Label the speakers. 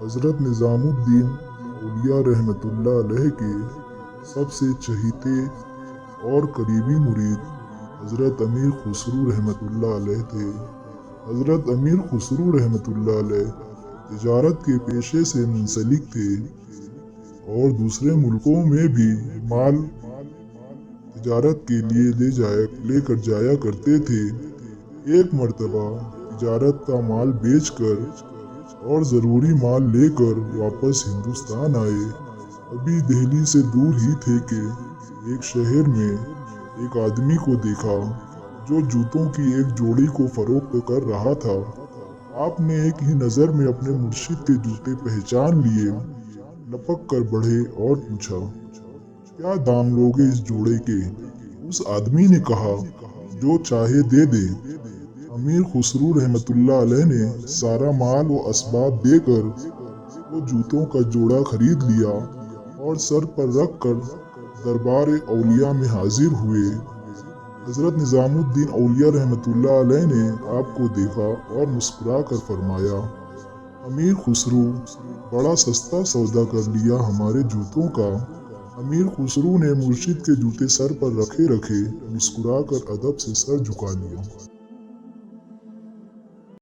Speaker 1: حضرت نظام الدین اولیاء رحمۃ اللہ علیہ کے سب سے چہیتے اور قریبی مرید حضرت امیر خسرو رحمۃ اللہ علیہ تھے۔ حضرت امیر خسرو رحمۃ اللہ علیہ تجارت کے پیشے سے منسلک تھے اور دوسرے ملکوں میں بھی مال تجارت کے لیے لے کر جایا کرتے تھے۔ ایک مرتبہ تجارت کا مال بیچ کر اور ضروری مال لے کر واپس ہندوستان آئے۔ ابھی دہلی سے دور ہی تھے کہ ایک شہر میں ایک آدمی کو دیکھا جو جوتوں کی ایک جوڑی کو فروخت کر رہا تھا۔ آپ نے ایک ہی نظر میں اپنے مرشد کے جوتے پہچان لیے، لپک کر بڑھے اور پوچھا، کیا دام لوگے اس جوڑے کے؟ اس آدمی نے کہا، جو چاہے دے دے۔ امیر خسرو رحمۃ اللہ علیہ نے سارا مال و اسباب دے کر وہ جوتوں کا جوڑا خرید لیا اور سر پر رکھ کر دربار اولیاء میں حاضر ہوئے۔ حضرت نظام الدین اولیاء رحمۃ اللہ علیہ نے آپ کو دیکھا اور مسکرا کر فرمایا، امیر خسرو، بڑا سستا سودا کر لیا ہمارے جوتوں کا۔ امیر خسرو نے مرشد کے جوتے سر پر رکھے مسکرا کر ادب سے سر جھکا لیا۔